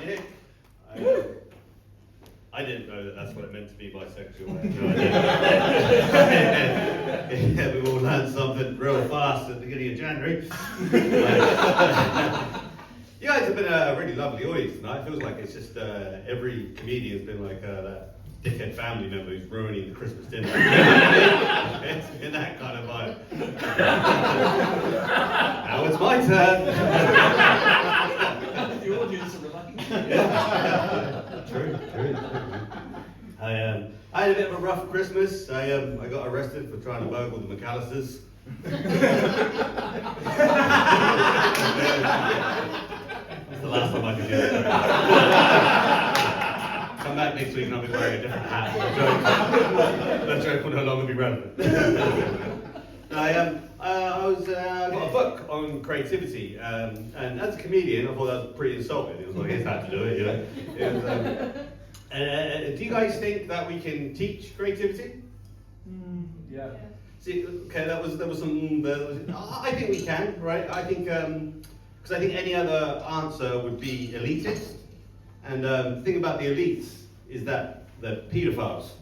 shit. I didn't know that that's what it meant to be bisexual. No, I didn't. Yeah, we all learned something real fast at the beginning of January. You guys have been a really lovely audience tonight. It feels like it's just every comedian's been like that dickhead family member who's ruining the Christmas dinner. It's been that kind of vibe. Now it's my turn. The audience are lucky. True. I had a bit of a rough Christmas. I got arrested for trying to burgle the McAllisters. That's the last time I could do that. Come back next week and I'll be wearing a different hat. That joke will no longer be relevant. I got a book on creativity, and as a comedian, I thought that was pretty insulting. It was like, he's had to do it, you know. Do you guys think that we can teach creativity? Yeah. See, okay, there was some. I think we can, right? I think because I think any other answer would be elitist, and the thing about the elites is that they're paedophiles.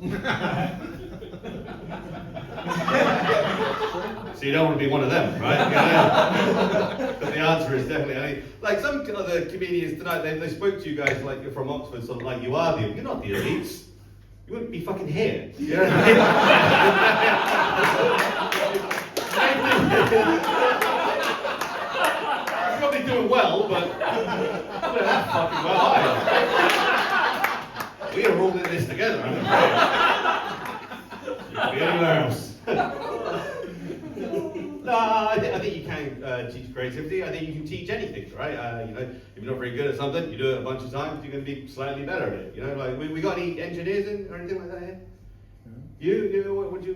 So you don't want to be one of them, right? But the answer is definitely, I mean, like some other comedians tonight, they spoke to you guys like you're from Oxford, so like you are you're not the elites. You wouldn't be fucking here. You know what I mean? You're probably doing well, but not that fucking well either. We are all in this together, I'm afraid. Anywhere else. No, I think you can teach creativity. I think you can teach anything, right? You know, if you're not very good at something, you do it a bunch of times, you're going to be slightly better at it. You know, like we got any engineers in or anything like that here? You, what would you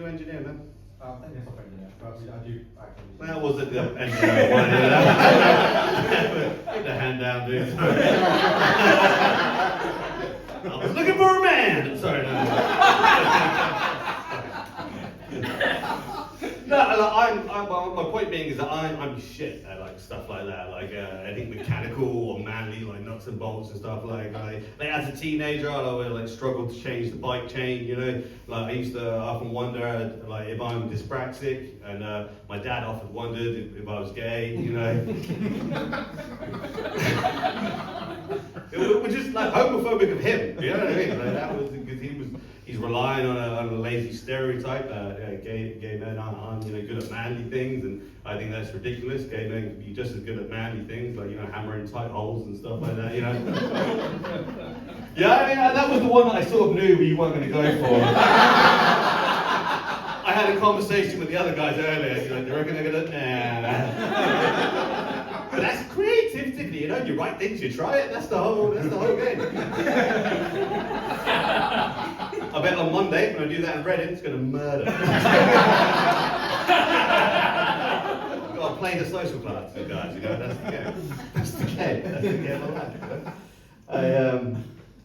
engineer, man? Technical software engineer, but I do actually. That wasn't the engineer I wanted to do. Put the hand down, dude. I was looking for a man. Sorry, no. No, my point being is that I'm shit at like stuff like that, like anything mechanical or manly, like nuts and bolts and stuff. Like as a teenager, I like struggled to change the bike chain. You know, like I used to often wonder like if I'm dyspraxic, and my dad often wondered if I was gay. You know, which is like homophobic of him. You know what I mean? Like, that was because he's relying on a lazy stereotype that gay men aren't good at manly things, and I think that's ridiculous. Gay men can be just as good at manly things, like hammering tight holes and stuff like that. Yeah, I mean that was the one that I sort of knew you weren't going to go for. I had a conversation with the other guys earlier. Do you reckon they're gonna? Nah. But that's creativity, you write things, you try it. That's the whole game. I bet on Monday when I do that in Reddit, it's going to murder. I've got to play the social class, you guys. That's the game. That's the game. That's the game of life.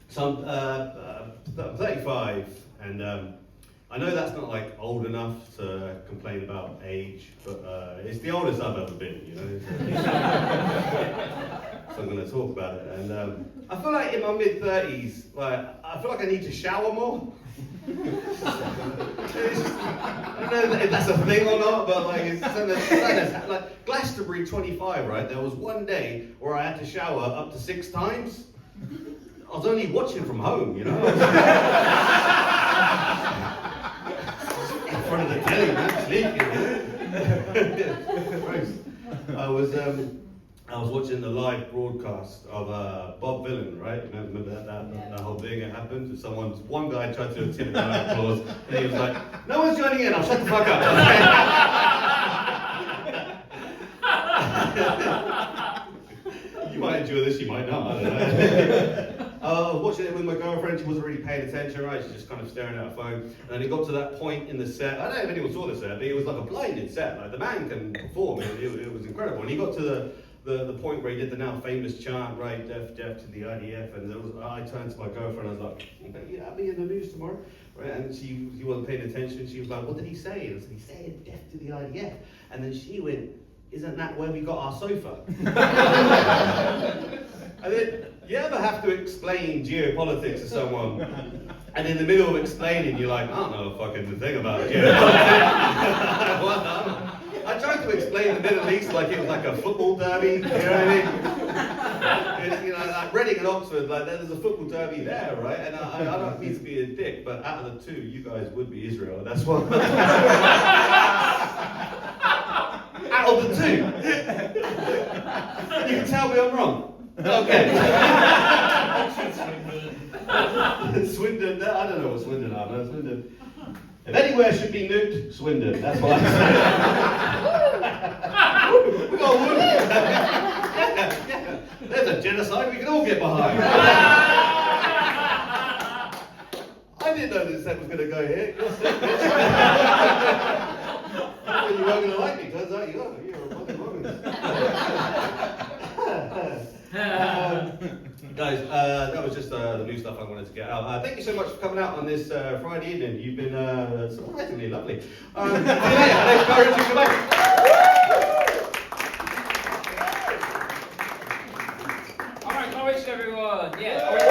So I'm 35, and I know that's not like old enough to complain about age, but it's the oldest I've ever been. So I'm going to talk about it, and I feel like in my mid-30s, I feel like I need to shower more. I don't know if that's a thing or not, but it's something that's like Glastonbury 25, right? There was one day where I had to shower up to 6 times. I was only watching from home, in front of the telly, man, sleeping. I was watching the live broadcast of Bob Villain, right? Remember that whole thing that happened? One guy tried to intimidate my applause, and he was like, "No one's joining in, I'll shut the fuck up." You might enjoy this, you might not, I don't know. I was watching it with my girlfriend, she wasn't really paying attention, right? She's just kind of staring at her phone. And then it got to that point in the set, I don't know if anyone saw the set, but it was like a blinded set. Like the man can perform, it was incredible. And he got to the point where he did the now famous chant, right, deaf to the IDF, and I turned to my girlfriend, I was like, "Yeah, I'll be in the news tomorrow," right? And she wasn't paying attention. She was like, "What did he say?" And I said, "He said deaf to the IDF," and then she went, "Isn't that where we got our sofa?" And then You ever have to explain geopolitics to someone, and in the middle of explaining, you're like, I don't know a fucking thing about geopolitics. I tried to explain the Middle East like it was like a football derby, you know what I mean? You know, like Reading and Oxford, like there's a football derby there, right? And I don't mean to be a dick, but out of the two, you guys would be Israel. That's what. Out of the two, you can tell me I'm wrong. Okay. Swindon, I don't know what Swindon are, man. Swindon. If anywhere should be nuked, Swindon. That's what I say. We got a wood. Yeah. There's a genocide we can all get behind. I didn't know this set was going to go here. You're sick, bitch. I thought you weren't going to like me. Turns out you are. You're a fucking woman. Guys, that was just the new stuff I wanted to get out. Thank you so much for coming out on this Friday evening. You've been surprisingly lovely. See you later. Thanks, Barry. Goodbye. Alright, Norwich everyone. Yeah.